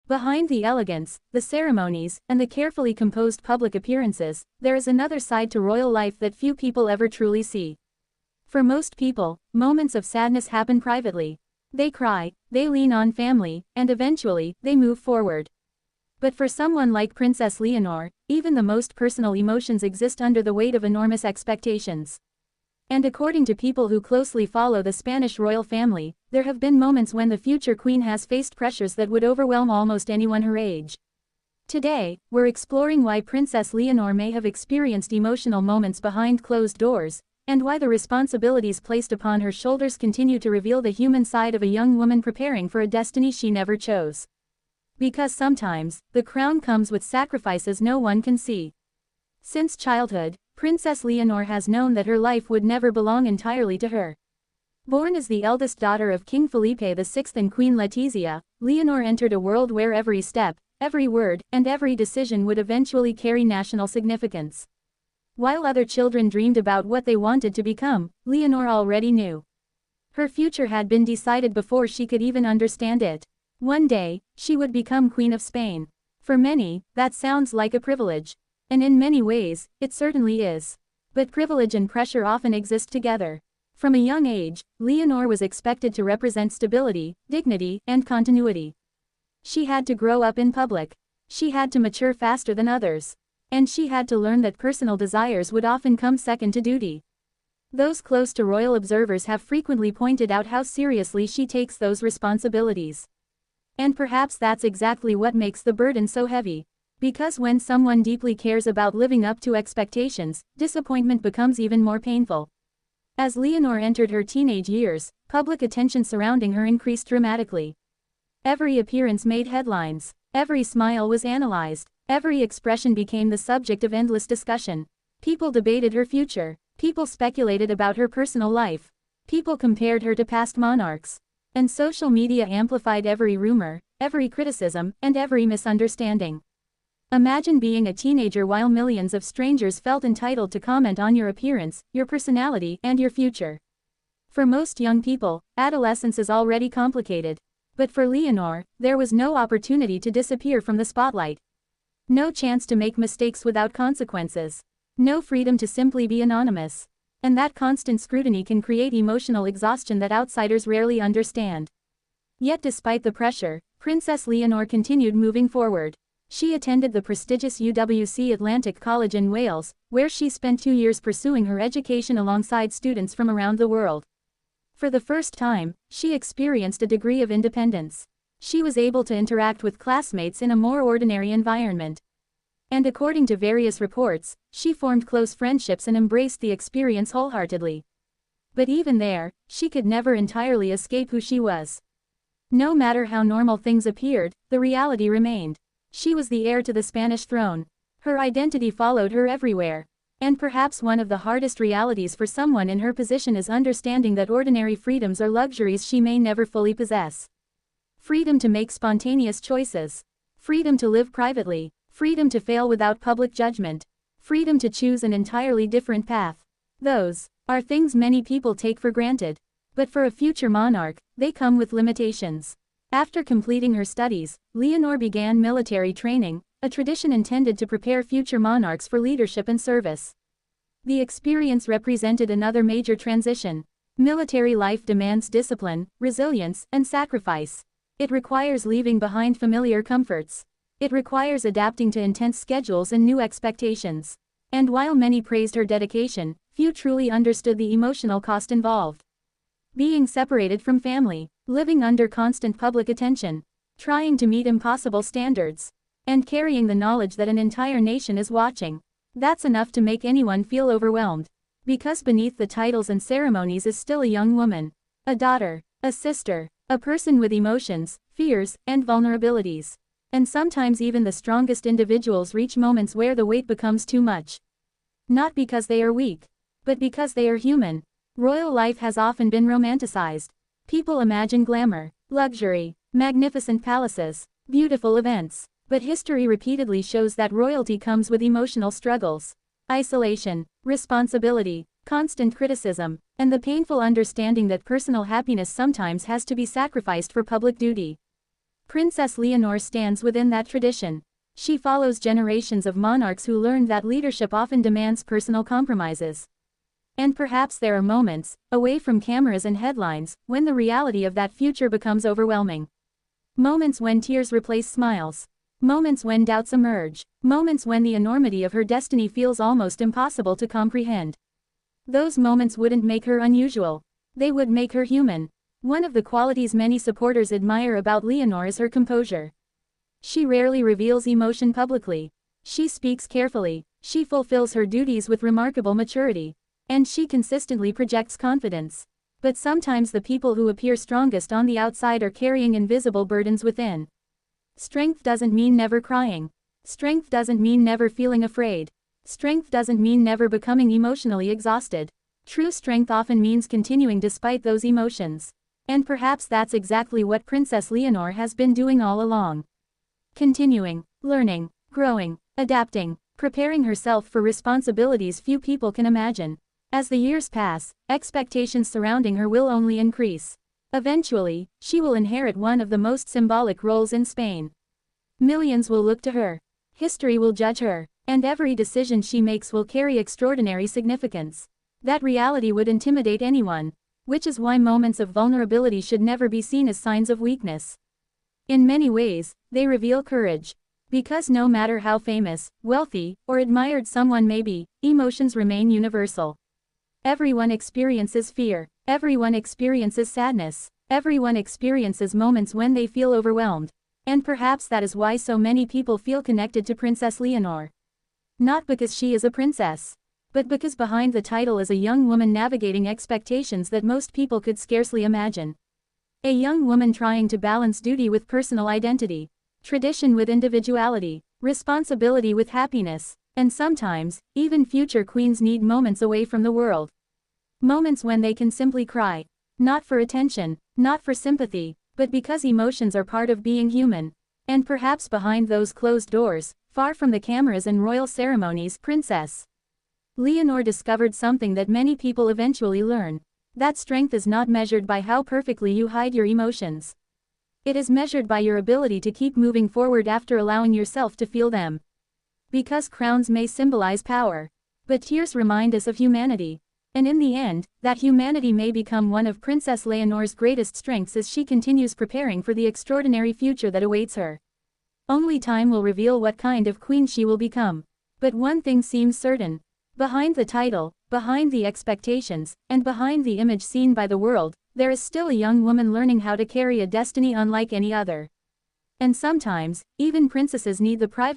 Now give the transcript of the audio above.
Behind the elegance, the ceremonies, and the carefully composed public appearances, there is another side to royal life that few people ever truly see. For most people, moments of sadness happen privately. They cry, they lean on family, and eventually, they move forward. But for someone like Princess Leonor, even the most personal emotions exist under the weight of enormous expectations. And according to people who closely follow the Spanish royal family, there have been moments when the future queen has faced pressures that would overwhelm almost anyone her age. Today, we're exploring why Princess Leonor may have experienced emotional moments behind closed doors, and why the responsibilities placed upon her shoulders continue to reveal the human side of a young woman preparing for a destiny she never chose. Because sometimes, the crown comes with sacrifices no one can see. Since childhood, Princess Leonor has known that her life would never belong entirely to her. Born as the eldest daughter of King Felipe VI and Queen Letizia, Leonor entered a world where every step, every word, and every decision would eventually carry national significance. While other children dreamed about what they wanted to become, Leonor already knew. Her future had been decided before she could even understand it. One day, she would become Queen of Spain. For many, that sounds like a privilege. And in many ways, it certainly is. But privilege and pressure often exist together. From a young age, Leonor was expected to represent stability, dignity, and continuity. She had to grow up in public. She had to mature faster than others. And she had to learn that personal desires would often come second to duty. Those close to royal observers have frequently pointed out how seriously she takes those responsibilities. And perhaps that's exactly what makes the burden so heavy. Because when someone deeply cares about living up to expectations, disappointment becomes even more painful. As Leonor entered her teenage years, public attention surrounding her increased dramatically. Every appearance made headlines. Every smile was analyzed. Every expression became the subject of endless discussion. People debated her future. People speculated about her personal life. People compared her to past monarchs. And social media amplified every rumor, every criticism, and every misunderstanding. Imagine being a teenager while millions of strangers felt entitled to comment on your appearance, your personality, and your future. For most young people, adolescence is already complicated. But for Leonor, there was no opportunity to disappear from the spotlight. No chance to make mistakes without consequences. No freedom to simply be anonymous. And that constant scrutiny can create emotional exhaustion that outsiders rarely understand. Yet despite the pressure, Princess Leonor continued moving forward. She attended the prestigious UWC Atlantic College in Wales, where she spent 2 years pursuing her education alongside students from around the world. For the first time, she experienced a degree of independence. She was able to interact with classmates in a more ordinary environment. And according to various reports, she formed close friendships and embraced the experience wholeheartedly. But even there, she could never entirely escape who she was. No matter how normal things appeared, the reality remained. She was the heir to the Spanish throne. Her identity followed her everywhere. And perhaps one of the hardest realities for someone in her position is understanding that ordinary freedoms are luxuries she may never fully possess. Freedom to make spontaneous choices. Freedom to live privately. Freedom to fail without public judgment. Freedom to choose an entirely different path. Those are things many people take for granted. But for a future monarch, they come with limitations. After completing her studies, Leonor began military training, a tradition intended to prepare future monarchs for leadership and service. The experience represented another major transition. Military life demands discipline, resilience, and sacrifice. It requires leaving behind familiar comforts. It requires adapting to intense schedules and new expectations. And while many praised her dedication, few truly understood the emotional cost involved. Being separated from family, living under constant public attention, trying to meet impossible standards, and carrying the knowledge that an entire nation is watching. That's enough to make anyone feel overwhelmed. Because beneath the titles and ceremonies is still a young woman, a daughter, a sister, a person with emotions, fears, and vulnerabilities. And sometimes even the strongest individuals reach moments where the weight becomes too much. Not because they are weak, but because they are human. Royal life has often been romanticized. People imagine glamour, luxury, magnificent palaces, beautiful events. But history repeatedly shows that royalty comes with emotional struggles, isolation, responsibility, constant criticism, and the painful understanding that personal happiness sometimes has to be sacrificed for public duty. Princess Leonor stands within that tradition. She follows generations of monarchs who learned that leadership often demands personal compromises. And perhaps there are moments, away from cameras and headlines, when the reality of that future becomes overwhelming. Moments when tears replace smiles. Moments when doubts emerge. Moments when the enormity of her destiny feels almost impossible to comprehend. Those moments wouldn't make her unusual. They would make her human. One of the qualities many supporters admire about Leonor is her composure. She rarely reveals emotion publicly. She speaks carefully. She fulfills her duties with remarkable maturity. And she consistently projects confidence. But sometimes the people who appear strongest on the outside are carrying invisible burdens within. Strength doesn't mean never crying. Strength doesn't mean never feeling afraid. Strength doesn't mean never becoming emotionally exhausted. True strength often means continuing despite those emotions. And perhaps that's exactly what Princess Leonor has been doing all along. Continuing, learning, growing, adapting, preparing herself for responsibilities few people can imagine. As the years pass, expectations surrounding her will only increase. Eventually, she will inherit one of the most symbolic roles in Spain. Millions will look to her. History will judge her, and every decision she makes will carry extraordinary significance. That reality would intimidate anyone, which is why moments of vulnerability should never be seen as signs of weakness. In many ways, they reveal courage. Because no matter how famous, wealthy, or admired someone may be, emotions remain universal. Everyone experiences fear. Everyone experiences sadness. Everyone experiences moments when they feel overwhelmed. And perhaps that is why so many people feel connected to Princess Leonor. Not because she is a princess, but because behind the title is a young woman navigating expectations that most people could scarcely imagine. A young woman trying to balance duty with personal identity, tradition with individuality, responsibility with happiness, and sometimes, even future queens need moments away from the world. Moments when they can simply cry. Not for attention, not for sympathy, but because emotions are part of being human. And perhaps behind those closed doors, far from the cameras and royal ceremonies, Princess Leonor discovered something that many people eventually learn. That strength is not measured by how perfectly you hide your emotions. It is measured by your ability to keep moving forward after allowing yourself to feel them. Because crowns may symbolize power, but tears remind us of humanity. And in the end, that humanity may become one of Princess Leonor's greatest strengths as she continues preparing for the extraordinary future that awaits her. Only time will reveal what kind of queen she will become. But one thing seems certain. Behind the title, behind the expectations, and behind the image seen by the world, there is still a young woman learning how to carry a destiny unlike any other. And sometimes, even princesses need the privacy